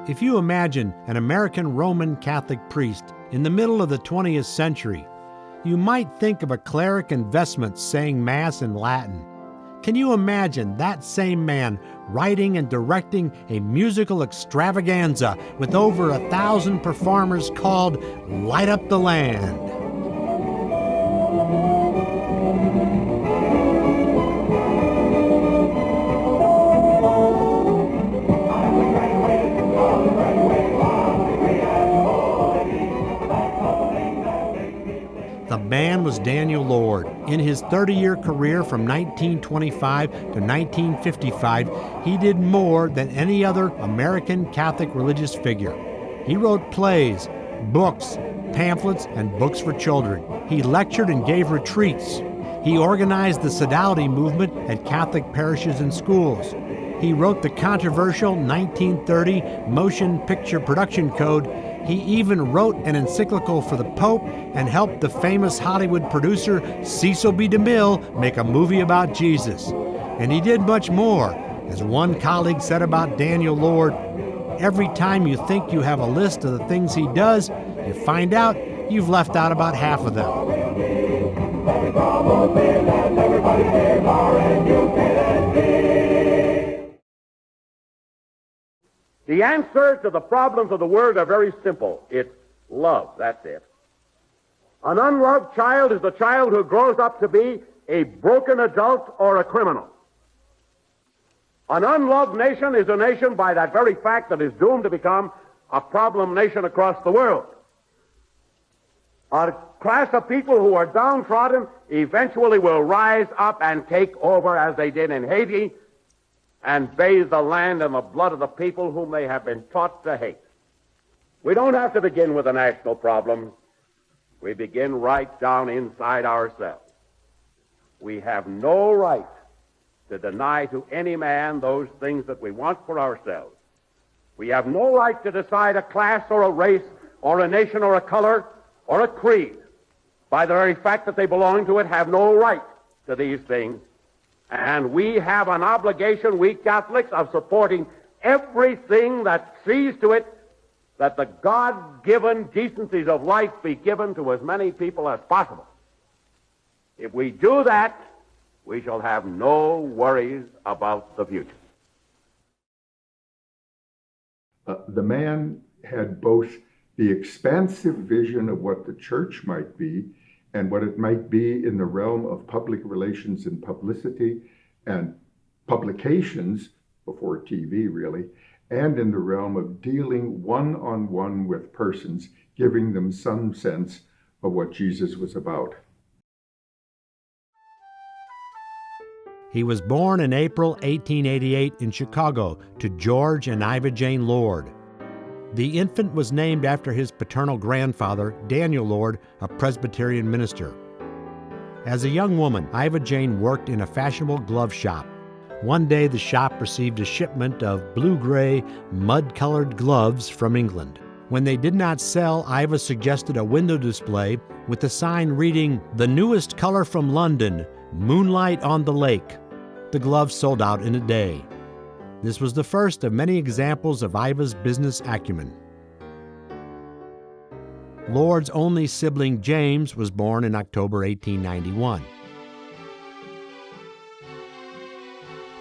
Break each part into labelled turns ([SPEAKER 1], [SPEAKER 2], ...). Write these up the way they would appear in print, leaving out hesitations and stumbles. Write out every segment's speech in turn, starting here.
[SPEAKER 1] If you imagine an American Roman Catholic priest in the middle of the 20th century, you might think of a cleric in vestments saying Mass in Latin. Can you imagine that same man writing and directing a musical extravaganza with over 1,000 performers called Light Up the Land? The man was Daniel Lord. In his 30-year career from 1925 to 1955, he did more than any other American Catholic religious figure. He wrote plays, books, pamphlets, and books for children. He lectured and gave retreats. He organized the sodality movement at Catholic parishes and schools. He wrote the controversial 1930 Motion Picture Production Code. He even wrote an encyclical for the Pope and helped the famous Hollywood producer Cecil B. DeMille make a movie about Jesus. And he did much more. As one colleague said about Daniel Lord, every time you think you have a list of the things he does, you find out you've left out about half of them.
[SPEAKER 2] The answers to the problems of the world are very simple. It's love. That's it. An unloved child is the child who grows up to be a broken adult or a criminal. An unloved nation is a nation by that very fact that is doomed to become a problem nation across the world. A class of people who are downtrodden eventually will rise up and take over, as they did in Haiti, and bathe the land in the blood of the people whom they have been taught to hate. We don't have to begin with a national problem. We begin right down inside ourselves. We have no right to deny to any man those things that we want for ourselves. We have no right to decide a class or a race or a nation or a color or a creed. By the very fact that they belong to it, have no right to these things. And we have an obligation, we Catholics, of supporting everything that sees to it that the God-given decencies of life be given to as many people as possible. If we do that, we shall have no worries about the future.
[SPEAKER 3] The man had both the expansive vision of what the church might be and what it might be in the realm of public relations and publicity and publications, before TV really, and in the realm of dealing one-on-one with persons, giving them some sense of what Jesus was about.
[SPEAKER 1] He was born in April 1888 in Chicago to George and Iva Jane Lord. The infant was named after his paternal grandfather, Daniel Lord, a Presbyterian minister. As a young woman, Iva Jane worked in a fashionable glove shop. One day, the shop received a shipment of blue-gray, mud-colored gloves from England. When they did not sell, Iva suggested a window display with a sign reading, "The newest color from London, Moonlight on the Lake." The gloves sold out in a day. This was the first of many examples of Iva's business acumen. Lord's only sibling, James, was born in October 1891.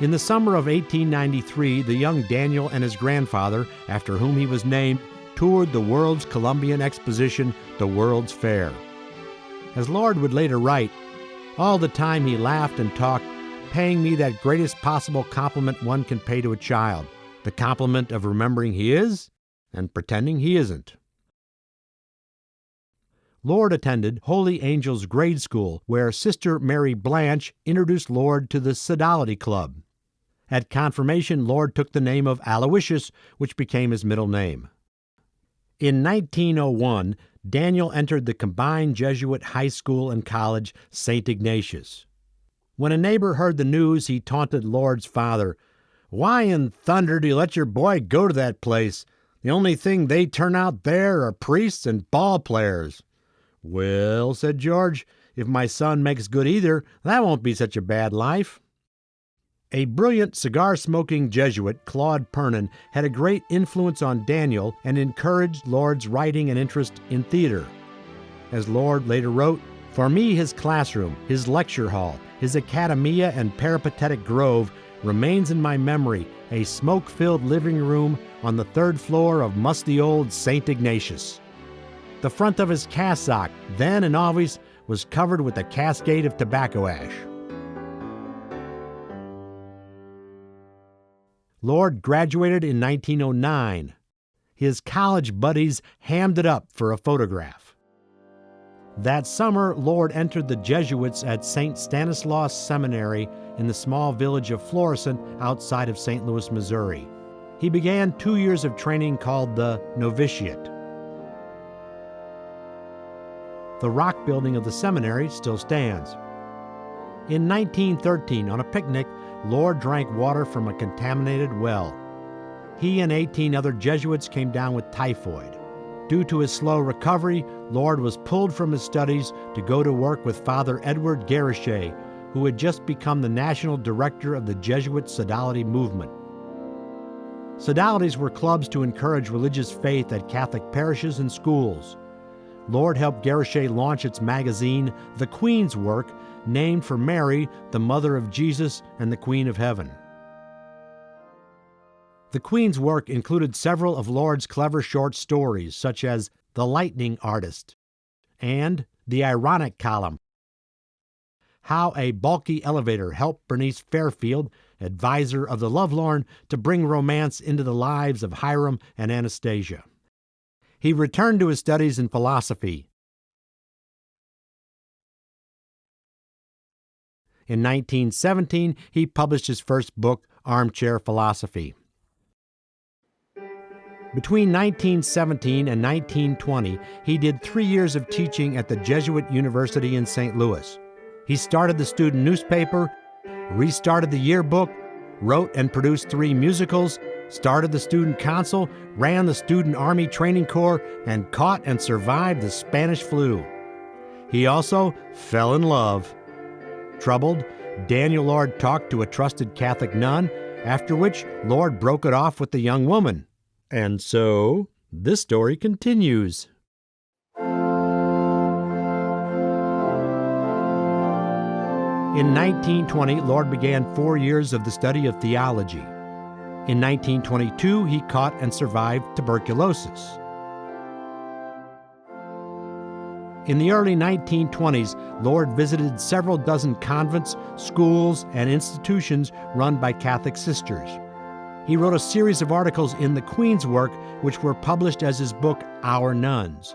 [SPEAKER 1] In the summer of 1893, the young Daniel and his grandfather, after whom he was named, toured the World's Columbian Exposition, the World's Fair. As Lord would later write, "All the time he laughed and talked, paying me that greatest possible compliment one can pay to a child, the compliment of remembering he is and pretending he isn't." Lord attended Holy Angels Grade School, where Sister Mary Blanche introduced Lord to the Sodality Club. At confirmation, Lord took the name of Aloysius, which became his middle name. In 1901, Daniel entered the combined Jesuit high school and college, St. Ignatius. When a neighbor heard the news, he taunted Lord's father. "Why in thunder do you let your boy go to that place? The only thing they turn out there are priests and ball players." "Well," said George, "if my son makes good either, that won't be such a bad life." A brilliant cigar-smoking Jesuit, Claude Pernin, had a great influence on Daniel and encouraged Lord's writing and interest in theater. As Lord later wrote, "For me, his classroom, his lecture hall, his academia and peripatetic grove remains in my memory, a smoke-filled living room on the third floor of musty old St. Ignatius." The front of his cassock, then and always, was covered with a cascade of tobacco ash. Lord graduated in 1909. His college buddies hammed it up for a photograph. That summer, Lord entered the Jesuits at St. Stanislaus Seminary in the small village of Florissant outside of St. Louis, Missouri. He began 2 years of training called the novitiate. The rock building of the seminary still stands. In 1913, on a picnic, Lord drank water from a contaminated well. He and 18 other Jesuits came down with typhoid. Due to his slow recovery, Lord was pulled from his studies to go to work with Father Edward Garrichet, who had just become the national director of the Jesuit Sodality movement. Sodalities were clubs to encourage religious faith at Catholic parishes and schools. Lord helped Garrichet launch its magazine, The Queen's Work, named for Mary, the mother of Jesus and the Queen of Heaven. The Queen's Work included several of Lord's clever short stories, such as The Lightning Artist and The Ironic Column, How a Bulky Elevator Helped Bernice Fairfield, advisor of the lovelorn, to bring romance into the lives of Hiram and Anastasia. He returned to his studies in philosophy. In 1917, he published his first book, Armchair Philosophy. Between 1917 and 1920, he did 3 years of teaching at the Jesuit University in St. Louis. He started the student newspaper, restarted the yearbook, wrote and produced 3 musicals, started the student council, ran the student army training corps, and caught and survived the Spanish flu. He also fell in love. Troubled, Daniel Lord talked to a trusted Catholic nun, after which Lord broke it off with the young woman. And so, this story continues. In 1920, Lord began 4 years of the study of theology. In 1922, he caught and survived tuberculosis. In the early 1920s, Lord visited several dozen convents, schools, and institutions run by Catholic sisters. He wrote a series of articles in The Queen's Work, which were published as his book, Our Nuns,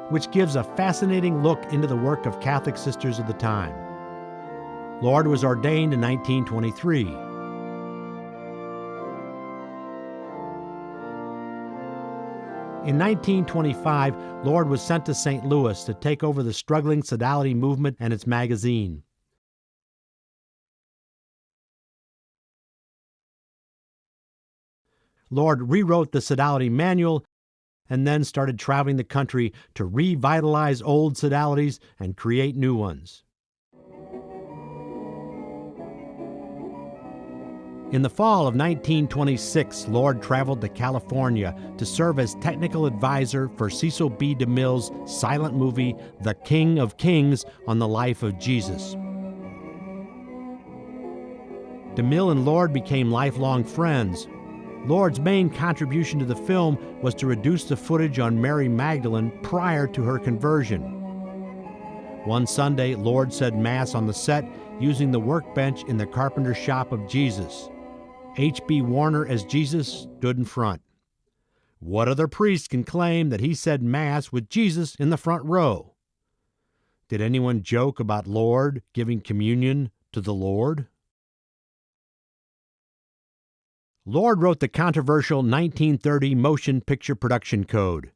[SPEAKER 1] which gives a fascinating look into the work of Catholic sisters of the time. Lord was ordained in 1923. In 1925, Lord was sent to St. Louis to take over the struggling Sodality movement and its magazine. Lord rewrote the Sodality manual and then started traveling the country to revitalize old Sodalities and create new ones. In the fall of 1926, Lord traveled to California to serve as technical advisor for Cecil B. DeMille's silent movie, The King of Kings, on the life of Jesus. DeMille and Lord became lifelong friends. Lord's main contribution to the film was to reduce the footage on Mary Magdalene prior to her conversion. One Sunday, Lord said Mass on the set using the workbench in the carpenter's shop of Jesus. H.B. Warner as Jesus stood in front. What other priest can claim that he said Mass with Jesus in the front row? Did anyone joke about Lord giving communion to the Lord? Lord wrote the controversial 1930 Motion Picture Production Code.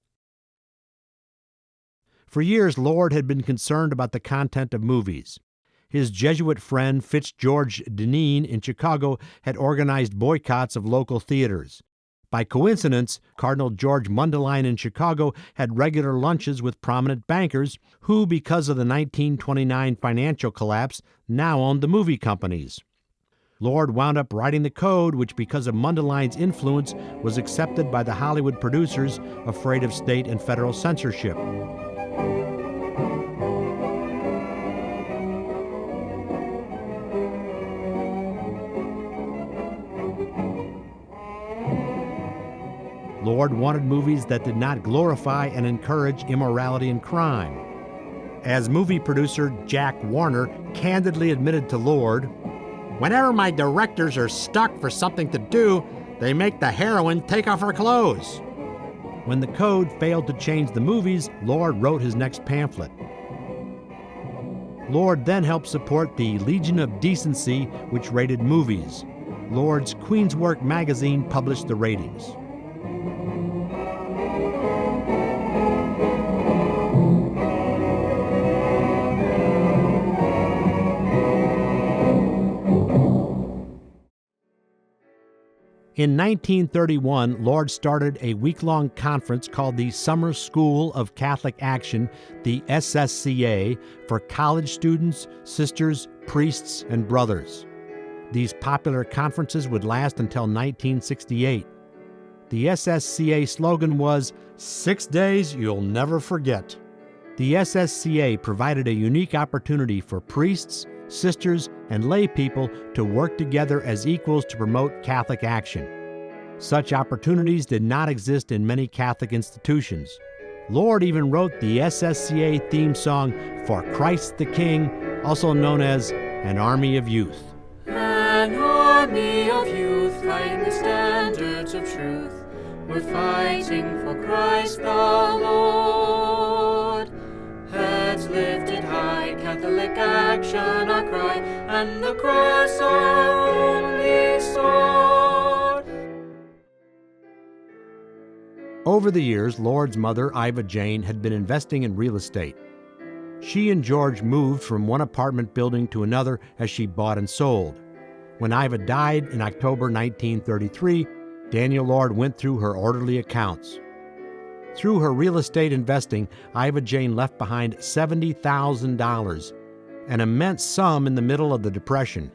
[SPEAKER 1] For years, Lord had been concerned about the content of movies. His Jesuit friend Fitzgeorge Deneen in Chicago had organized boycotts of local theaters. By coincidence, Cardinal George Mundelein in Chicago had regular lunches with prominent bankers who, because of the 1929 financial collapse, now owned the movie companies. Lord wound up writing the code, which, because of Mundeleин's influence, was accepted by the Hollywood producers, afraid of state and federal censorship. Lord wanted movies that did not glorify and encourage immorality and crime. As movie producer Jack Warner candidly admitted to Lord, "Whenever my directors are stuck for something to do, they make the heroine take off her clothes." When the code failed to change the movies, Lord wrote his next pamphlet. Lord then helped support the Legion of Decency, which rated movies. Lord's Queen's Work magazine published the ratings. In 1931, Lord started a week-long conference called the Summer School of Catholic Action, the SSCA, for college students, sisters, priests, and brothers. These popular conferences would last until 1968. The SSCA slogan was, "6 days you'll never forget." The SSCA provided a unique opportunity for priests, sisters, and lay people to work together as equals to promote Catholic action. Such opportunities did not exist in many Catholic institutions. Lord even wrote the SSCA theme song for Christ the King, also known as An Army of Youth.
[SPEAKER 4] An army of youth flying the standards of truth. We're fighting for Christ the Lord. Heads lifted high, Catholic action our cry, and the cross our only sword.
[SPEAKER 1] Over the years, Lord's mother, Iva Jane, had been investing in real estate. She and George moved from one apartment building to another as she bought and sold. When Iva died in October 1933, Daniel Lord went through her orderly accounts. Through her real estate investing, Iva Jane left behind $70,000, an immense sum in the middle of the Depression.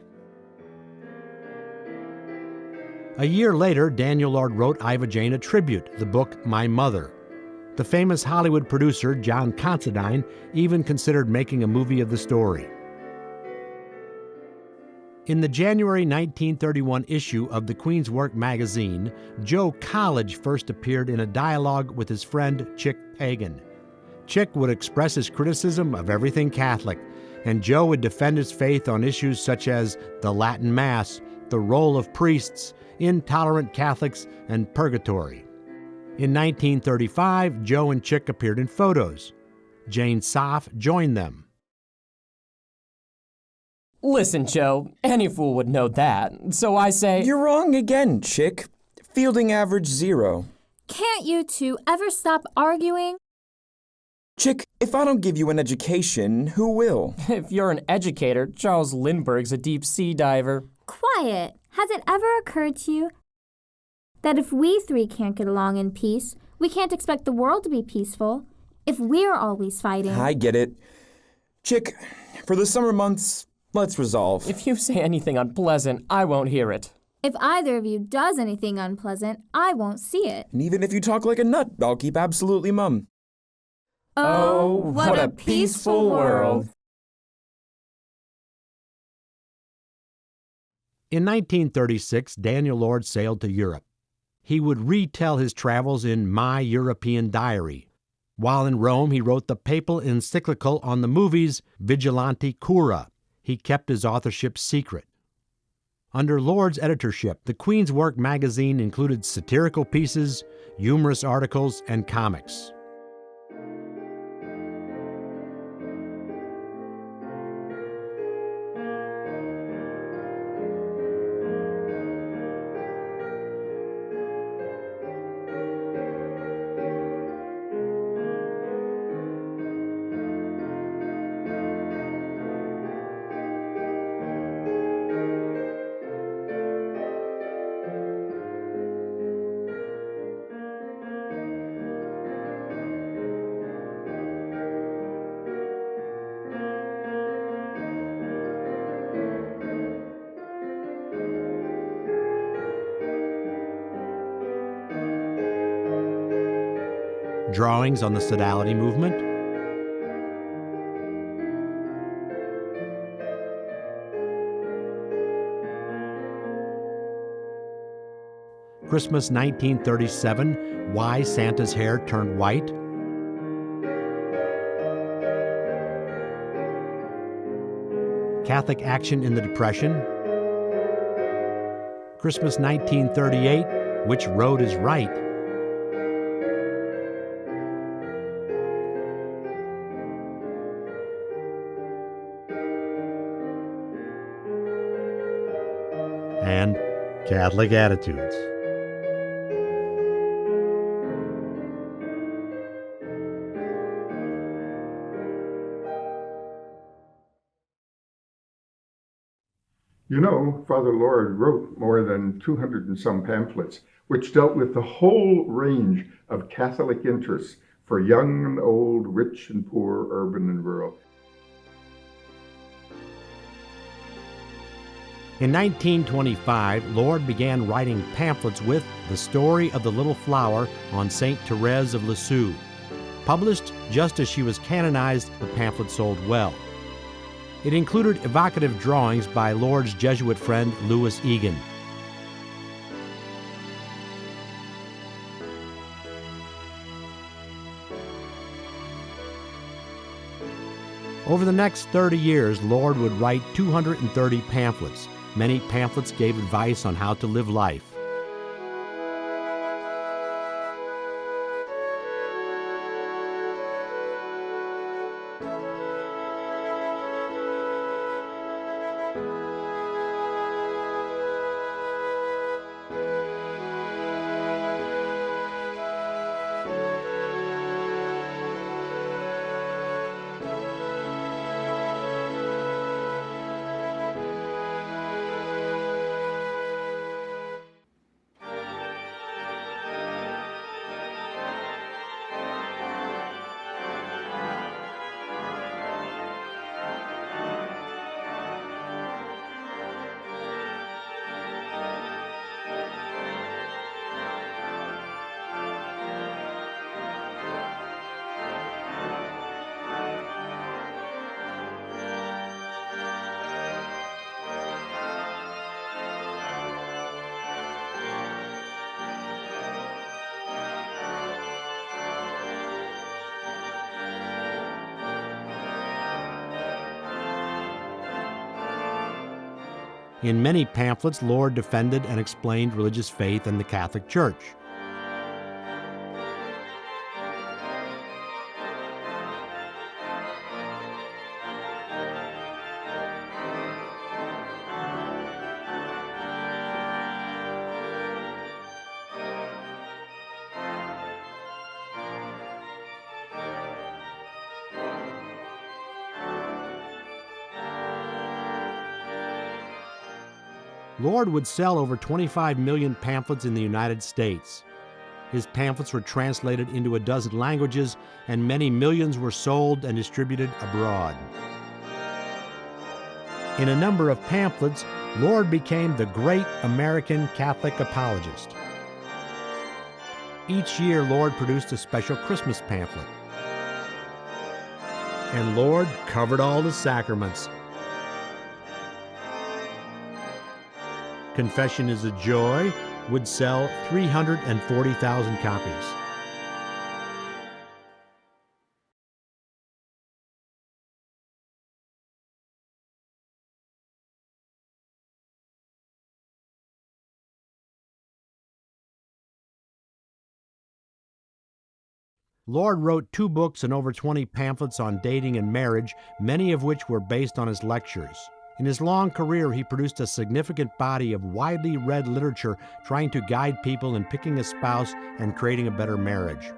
[SPEAKER 1] A year later, Daniel Lord wrote Iva Jane a tribute, the book My Mother. The famous Hollywood producer John Considine even considered making a movie of the story. In the January 1931 issue of the Queen's Work magazine, Joe College first appeared in a dialogue with his friend Chick Pagan. Chick would express his criticism of everything Catholic, and Joe would defend his faith on issues such as the Latin Mass, the role of priests, intolerant Catholics, and purgatory. In 1935, Joe and Chick appeared in photos. Jane Soff joined them.
[SPEAKER 5] Listen, Joe, any fool would know that, so I say...
[SPEAKER 6] You're wrong again, Chick. Fielding average 0.
[SPEAKER 7] Can't you two ever stop arguing?
[SPEAKER 6] Chick, if I don't give you an education, who will?
[SPEAKER 5] If you're an educator, Charles Lindbergh's a deep-sea diver.
[SPEAKER 7] Quiet. Has it ever occurred to you that if we three can't get along in peace, we can't expect the world to be peaceful if we're always fighting?
[SPEAKER 6] I get it. Chick, for the summer months, let's resolve.
[SPEAKER 5] If you say anything unpleasant, I won't hear it.
[SPEAKER 7] If either of you does anything unpleasant, I won't see it.
[SPEAKER 6] And even if you talk like a nut, I'll keep absolutely mum.
[SPEAKER 7] Oh, what a peaceful world.
[SPEAKER 1] In 1936, Daniel Lord sailed to Europe. He would retell his travels in My European Diary. While in Rome, he wrote the papal encyclical on the movies Vigilante Cura. He kept his authorship secret. Under Lord's editorship, the Queen's Work magazine included satirical pieces, humorous articles, and comics. drawings on the sodality movement. Christmas 1937, Why Santa's Hair Turned White. Catholic Action in the Depression. Christmas 1938, Which Road is Right? And Catholic Attitudes.
[SPEAKER 3] You know, Father Lord wrote more than 200 and some pamphlets, which dealt with the whole range of Catholic interests for young and old, rich and poor, urban and rural.
[SPEAKER 1] In 1925, Lord began writing pamphlets with The Story of the Little Flower on St. Therese of Lisieux. Published just as she was canonized, the pamphlet sold well. It included evocative drawings by Lord's Jesuit friend Louis Egan. Over the next 30 years, Lord would write 230 pamphlets. Many pamphlets gave advice on how to live life. In many pamphlets, Lord defended and explained religious faith and the Catholic Church. Lord would sell over 25 million pamphlets in the United States. His pamphlets were translated into a dozen languages, and many millions were sold and distributed abroad. In a number of pamphlets, Lord became the great American Catholic apologist. Each year, Lord produced a special Christmas pamphlet. And Lord covered all the sacraments. Confession is a Joy would sell 340,000 copies. Lord wrote 2 books and over 20 pamphlets on dating and marriage, many of which were based on his lectures. In his long career, he produced a significant body of widely read literature trying to guide people in picking a spouse and creating a better marriage.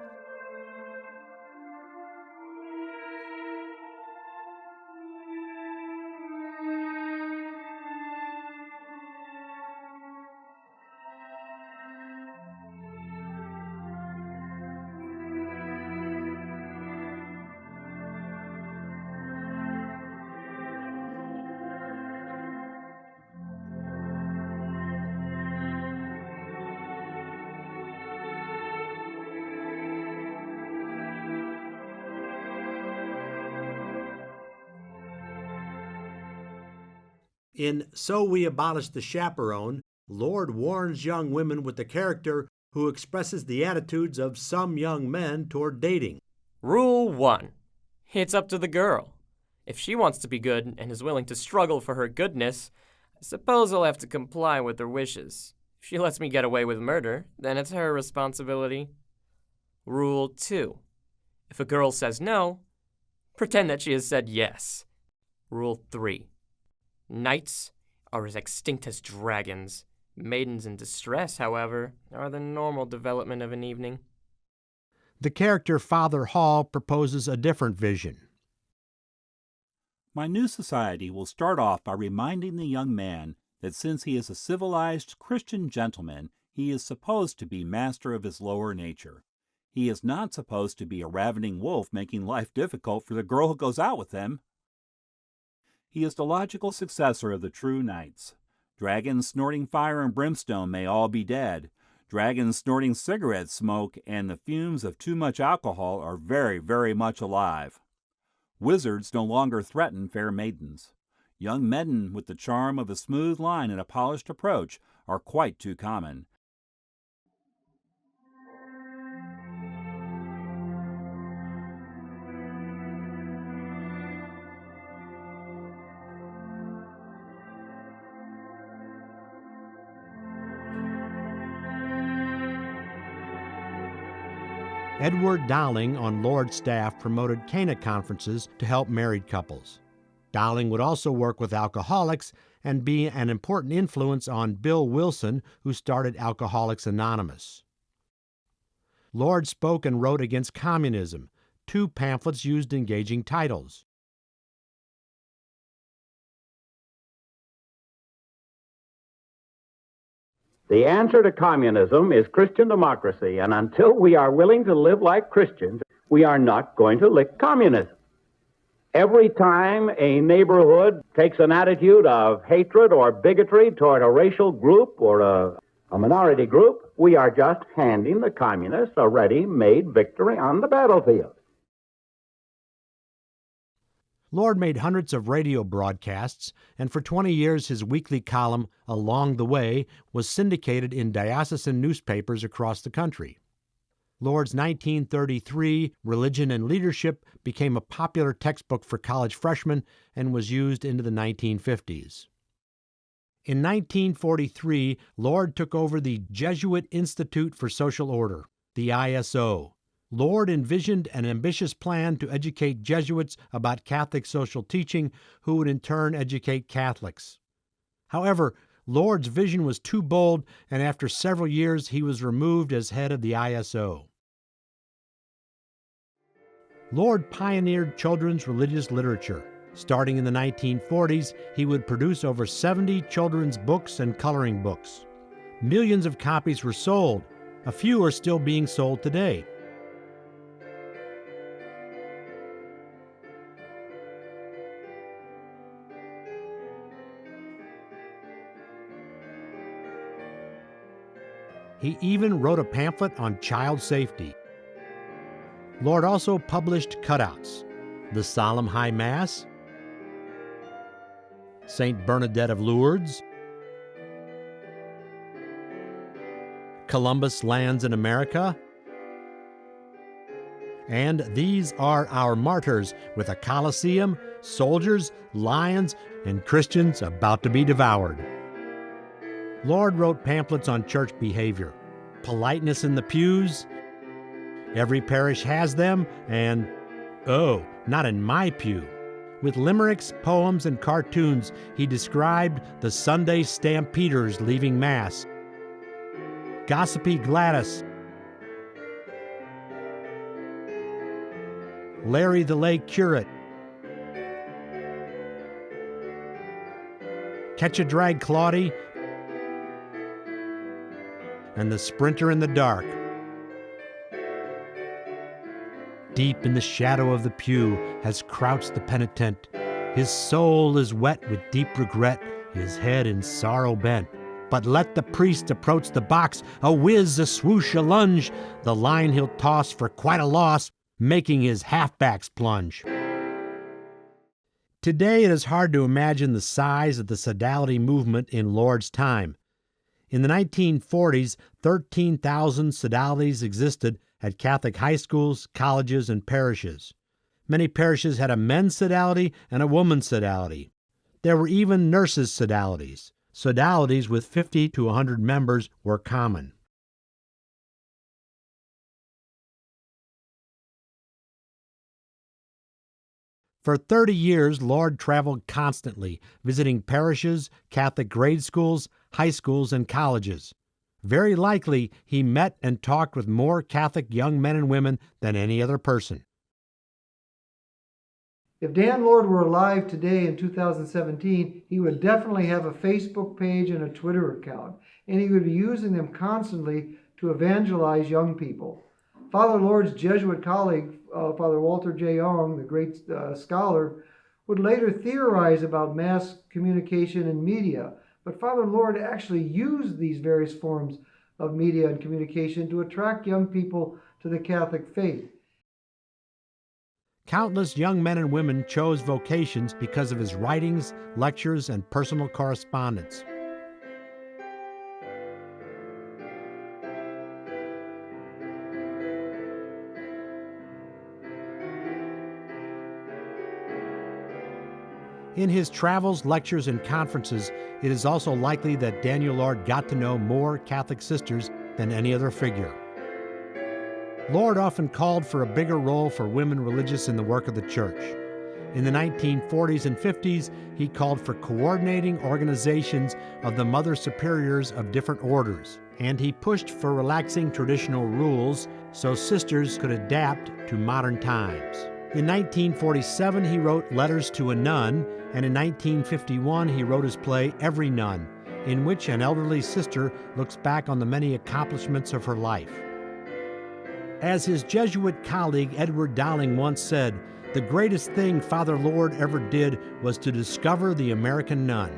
[SPEAKER 1] In So We Abolish the Chaperone, Lord warns young women with the character who expresses the attitudes of some young men toward dating.
[SPEAKER 5] Rule 1. It's up to the girl. If she wants to be good and is willing to struggle for her goodness, I suppose I'll have to comply with her wishes. If she lets me get away with murder, then it's her responsibility. Rule 2. If a girl says no, pretend that she has said yes. Rule 3. Knights are as extinct as dragons. Maidens in distress, however, are the normal development of an evening.
[SPEAKER 1] The character Father Hall proposes a different vision.
[SPEAKER 8] My new society will start off by reminding the young man that since he is a civilized Christian gentleman, he is supposed to be master of his lower nature. He is not supposed to be a ravening wolf making life difficult for the girl who goes out with him. He is the logical successor of the true knights. Dragons snorting fire and brimstone may all be dead. Dragons snorting cigarette smoke and the fumes of too much alcohol are very, very much alive. Wizards no longer threaten fair maidens. Young men with the charm of a smooth line and a polished approach are quite too common.
[SPEAKER 1] Edward Dowling on Lord's staff promoted Cana conferences to help married couples. Dowling would also work with alcoholics and be an important influence on Bill Wilson, who started Alcoholics Anonymous. Lord spoke and wrote against communism, 2 pamphlets used engaging titles.
[SPEAKER 2] The answer to communism is Christian democracy, and until we are willing to live like Christians, we are not going to lick communism. Every time a neighborhood takes an attitude of hatred or bigotry toward a racial group or a minority group, we are just handing the communists a ready-made victory on the battlefield.
[SPEAKER 1] Lord made hundreds of radio broadcasts, and for 20 years his weekly column, Along the Way, was syndicated in diocesan newspapers across the country. Lord's 1933 Religion and Leadership became a popular textbook for college freshmen and was used into the 1950s. In 1943, Lord took over the Jesuit Institute for Social Order, the ISO. Lord envisioned an ambitious plan to educate Jesuits about Catholic social teaching, who would in turn educate Catholics. However, Lord's vision was too bold, and after several years he was removed as head of the ISO. Lord pioneered children's religious literature. Starting in the 1940s, he would produce over 70 children's books and coloring books. Millions of copies were sold. A few are still being sold today. He even wrote a pamphlet on child safety. Lord also published cutouts, the Solemn High Mass, Saint Bernadette of Lourdes, Columbus Lands in America, and These Are Our Martyrs, with a Colosseum, soldiers, lions, and Christians about to be devoured. Lord wrote pamphlets on church behavior, politeness in the pews, every parish has them, and, oh, not in my pew. With limericks, poems, and cartoons, he described the Sunday stampeders leaving Mass, gossipy Gladys, Larry the lay curate, Catch a Drag Claudie, and the sprinter in the dark. Deep in the shadow of the pew has crouched the penitent. His soul is wet with deep regret, his head in sorrow bent. But let the priest approach the box, a whiz, a swoosh, a lunge, the line he'll toss for quite a loss, making his halfbacks plunge. Today it is hard to imagine the size of the sodality movement in Lord's time. In the 1940s, 13,000 sodalities existed at Catholic high schools, colleges, and parishes. Many parishes had a men's sodality and a woman's sodality. There were even nurses' sodalities. Sodalities with 50 to 100 members were common. For 30 years, Lord traveled constantly, visiting parishes, Catholic grade schools, high schools, and colleges. Very likely, he met and talked with more Catholic young men and women than any other person.
[SPEAKER 9] If Dan Lord were alive today in 2017, he would definitely have a Facebook page and a Twitter account, and he would be using them constantly to evangelize young people. Father Lord's Jesuit colleague, Father Walter J. Young, the great scholar, would later theorize about mass communication and media, but Father Lord actually used these various forms of media and communication to attract young people to the Catholic faith.
[SPEAKER 1] Countless young men and women chose vocations because of his writings, lectures, and personal correspondence. In his travels, lectures, and conferences, it is also likely that Daniel Lord got to know more Catholic sisters than any other figure. Lord often called for a bigger role for women religious in the work of the Church. In the 1940s and 50s, he called for coordinating organizations of the Mother Superiors of different orders, and he pushed for relaxing traditional rules so sisters could adapt to modern times. In 1947, he wrote Letters to a Nun, and in 1951, he wrote his play Every Nun, in which an elderly sister looks back on the many accomplishments of her life. As his Jesuit colleague Edward Dowling once said, the greatest thing Father Lord ever did was to discover the American nun.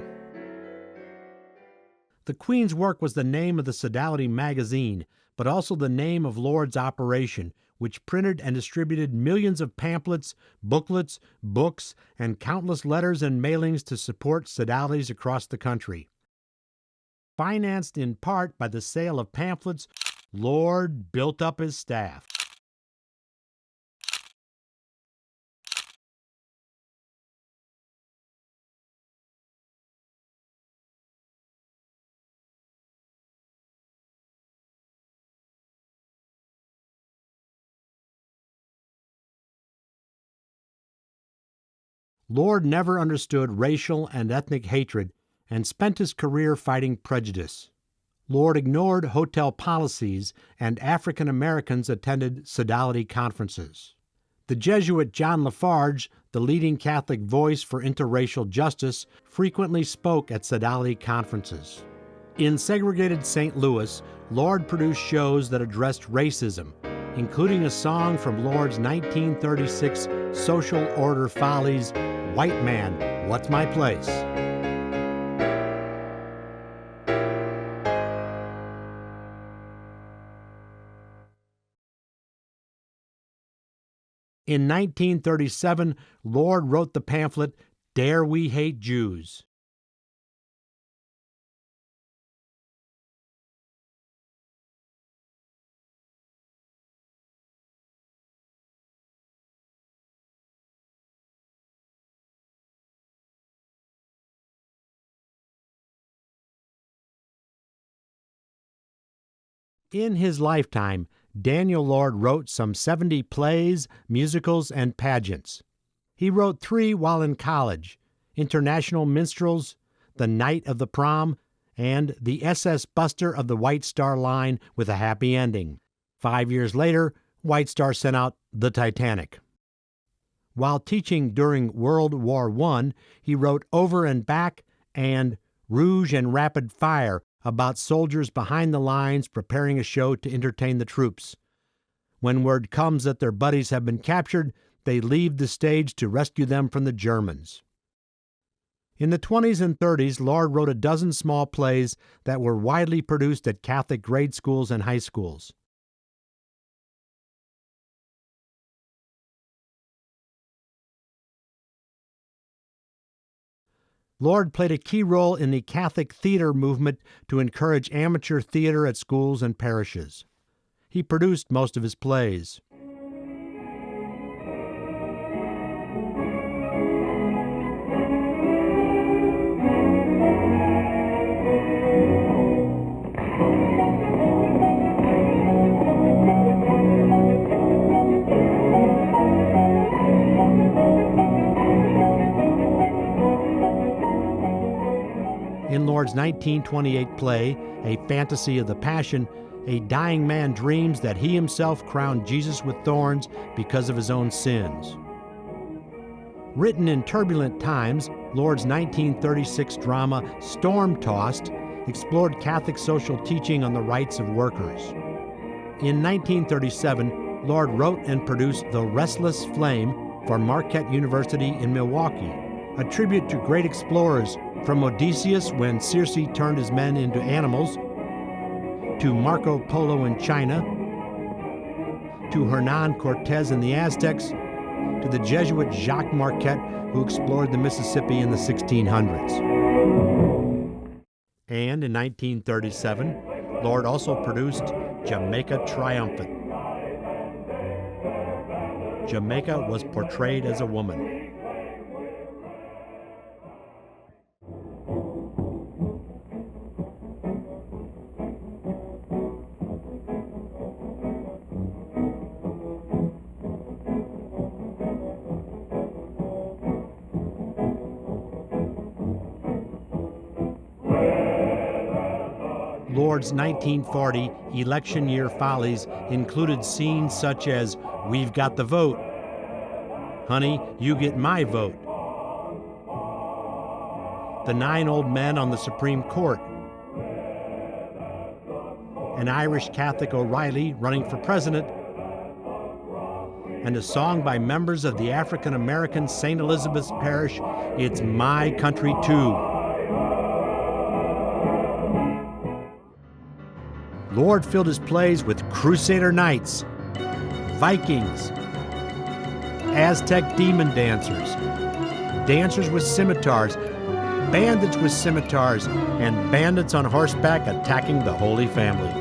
[SPEAKER 1] The Queen's Work was the name of the Sodality magazine, but also the name of Lord's operation, which printed and distributed millions of pamphlets, booklets, books, and countless letters and mailings to support sodalities across the country. Financed in part by the sale of pamphlets, Lord built up his staff. Lord never understood racial and ethnic hatred and spent his career fighting prejudice. Lord ignored hotel policies, and African Americans attended sodality conferences. The Jesuit John Lafarge, the leading Catholic voice for interracial justice, frequently spoke at sodality conferences. In segregated St. Louis, Lord produced shows that addressed racism, including a song from Lord's 1936 Social Order Follies, White Man, What's My Place? In 1937, Lord wrote the pamphlet, Dare We Hate Jews? In his lifetime, Daniel Lord wrote some 70 plays, musicals, and pageants. He wrote 3 while in college, International Minstrels, The Night of the Prom, and The SS Buster of the White Star Line with a happy ending. 5 years later, White Star sent out The Titanic. While teaching during World War I, he wrote Over and Back and Rouge and Rapid Fire about soldiers behind the lines preparing a show to entertain the troops. When word comes that their buddies have been captured, they leave the stage to rescue them from the Germans. In the 20s and 30s, Lord wrote a dozen small plays that were widely produced at Catholic grade schools and high schools. Lord played a key role in the Catholic theater movement to encourage amateur theater at schools and parishes. He produced most of his plays. In Lord's 1928 play, A Fantasy of the Passion, a dying man dreams that he himself crowned Jesus with thorns because of his own sins. Written in turbulent times, Lord's 1936 drama Storm-Tossed explored Catholic social teaching on the rights of workers. In 1937, Lord wrote and produced The Restless Flame for Marquette University in Milwaukee, a tribute to great explorers from Odysseus when Circe turned his men into animals, to Marco Polo in China, to Hernan Cortez and the Aztecs, to the Jesuit Jacques Marquette, who explored the Mississippi in the 1600s. And in 1937, Lord also produced Jamaica Triumphant. Jamaica was portrayed as a woman. Lord's 1940 election year follies included scenes such as We've Got the Vote, Honey, You Get My Vote, The 9 Old Men on the Supreme Court, an Irish Catholic O'Reilly running for president, and a song by members of the African American St. Elizabeth's Parish, It's My Country Too. Lord filled his plays with Crusader Knights, Vikings, Aztec demon dancers, dancers with scimitars, bandits with scimitars, and bandits on horseback attacking the Holy Family.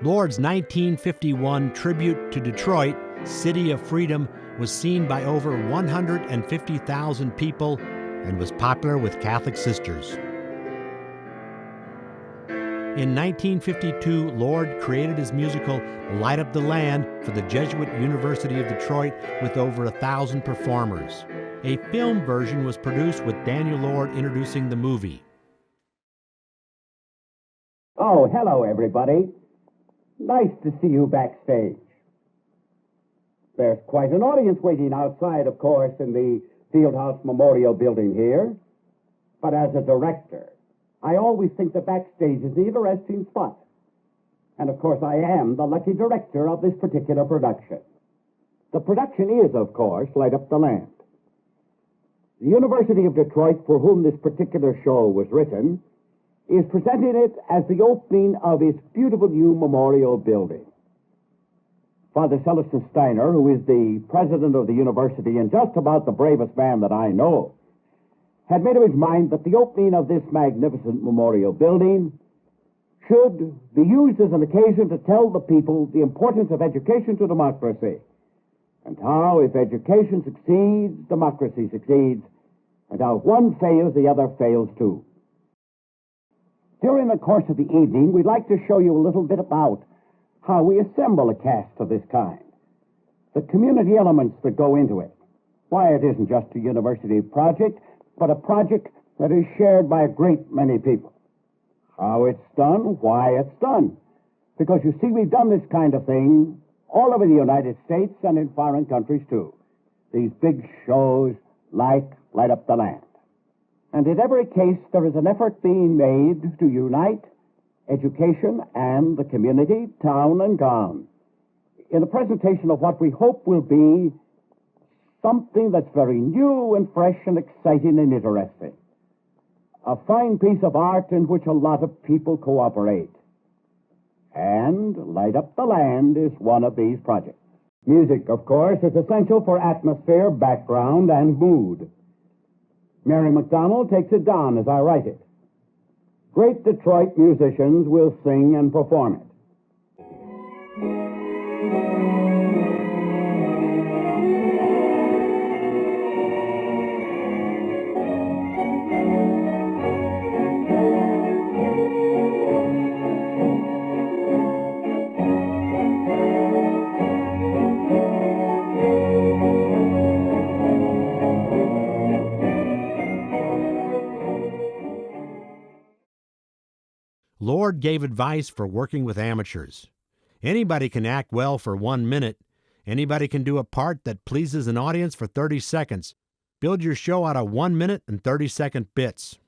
[SPEAKER 1] Lord's 1951 tribute to Detroit, City of Freedom, was seen by over 150,000 people and was popular with Catholic sisters. In 1952, Lord created his musical Light Up the Land for the Jesuit University of Detroit with over 1,000 performers. A film version was produced with Daniel Lord introducing the movie.
[SPEAKER 10] Oh, hello, everybody. Nice to see you backstage. There's quite an audience waiting outside, of course, in the Fieldhouse Memorial Building here. But as a director, I always think the backstage is an interesting spot. And of course, I am the lucky director of this particular production. The production is, of course, Light Up the Land. The University of Detroit, for whom this particular show was written, is presenting it as the opening of its beautiful new memorial building. Father Celestin Steiner, who is the president of the university and just about the bravest man that I know, had made up his mind that the opening of this magnificent memorial building should be used as an occasion to tell the people the importance of education to democracy, and how, if education succeeds, democracy succeeds, and how if one fails, the other fails too. During the course of the evening, we'd like to show you a little bit about how we assemble a cast of this kind, the community elements that go into it, why it isn't just a university project, but a project that is shared by a great many people, how it's done, why it's done. Because you see, we've done this kind of thing all over the United States and in foreign countries too. These big shows like Light Up the Land. And in every case, there is an effort being made to unite education and the community, town and gown, in the presentation of what we hope will be something that's very new and fresh and exciting and interesting. A fine piece of art in which a lot of people cooperate. And Light Up the Land is one of these projects. Music, of course, is essential for atmosphere, background, and mood. Mary McDonald takes it down as I write it. Great Detroit musicians will sing and perform it.
[SPEAKER 1] Lord gave advice for working with amateurs. Anybody can act well for 1 minute. Anybody can do a part that pleases an audience for 30 seconds. Build your show out of 1 minute and 30-second bits.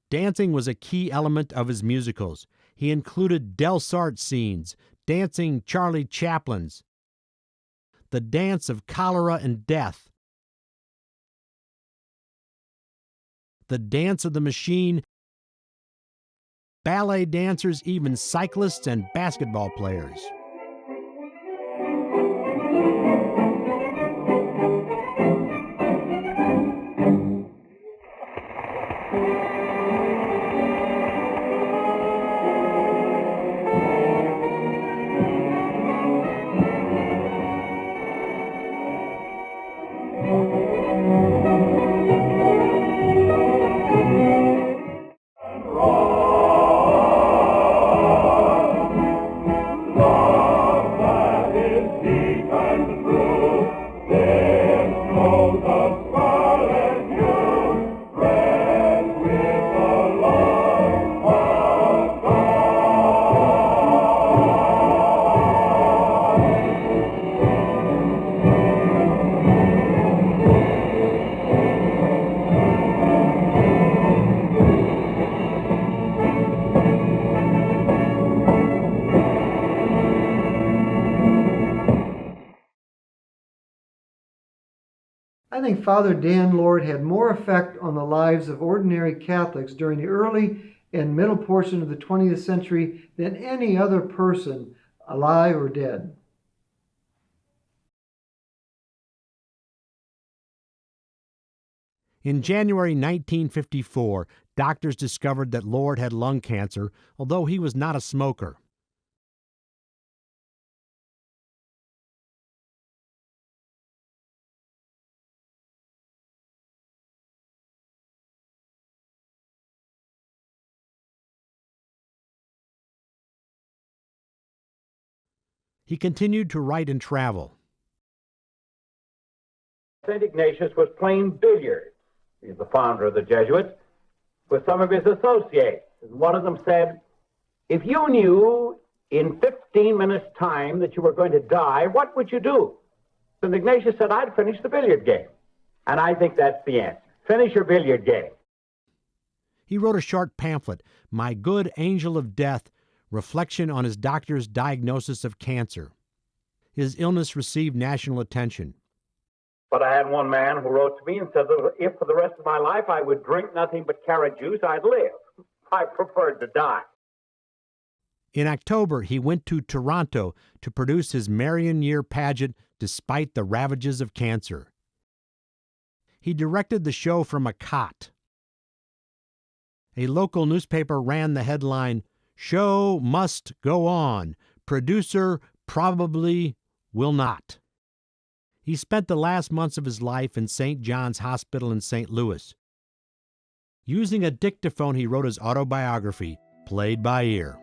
[SPEAKER 1] Dancing was a key element of his musicals. He included Delsart scenes, dancing Charlie Chaplin's, the dance of cholera and death, the dance of the machine, ballet dancers, even cyclists and basketball players.
[SPEAKER 9] I think Father Dan Lord had more effect on the lives of ordinary Catholics during the early and middle portion of the 20th century than any other person, alive or dead.
[SPEAKER 1] In January 1954, doctors discovered that Lord had lung cancer, although he was not a smoker. He continued to write and travel.
[SPEAKER 2] St. Ignatius was playing billiards. He's the founder of the Jesuits, with some of his associates. And one of them said, if you knew in 15 minutes' time that you were going to die, what would you do? St. Ignatius said, I'd finish the billiard game. And I think that's the answer. Finish your billiard game.
[SPEAKER 1] He wrote a short pamphlet, My Good Angel of Death, reflection on his doctor's diagnosis of cancer. His illness received national attention.
[SPEAKER 2] But I had one man who wrote to me and said that if for the rest of my life I would drink nothing but carrot juice, I'd live. I preferred to die.
[SPEAKER 1] In October, he went to Toronto to produce his Marion Year pageant despite the ravages of cancer. He directed the show from a cot. A local newspaper ran the headline, Show must go on. Producer probably will not. He spent the last months of his life in St. John's Hospital in St. Louis. Using a dictaphone, he wrote his autobiography, Played by Ear.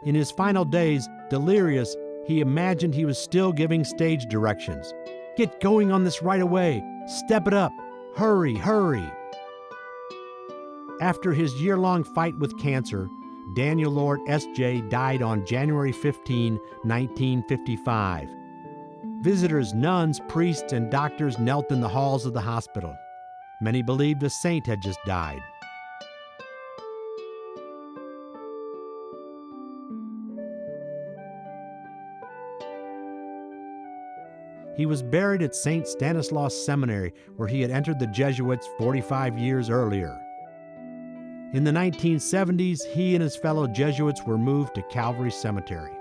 [SPEAKER 1] In his final days, delirious, he imagined he was still giving stage directions. Get going on this right away. Step it up. Hurry, hurry. After his year-long fight with cancer, Daniel Lord S.J. died on January 15, 1955. Visitors, nuns, priests, and doctors knelt in the halls of the hospital. Many believed a saint had just died. He was buried at St. Stanislaus Seminary, where he had entered the Jesuits 45 years earlier. In the 1970s, he and his fellow Jesuits were moved to Calvary Cemetery.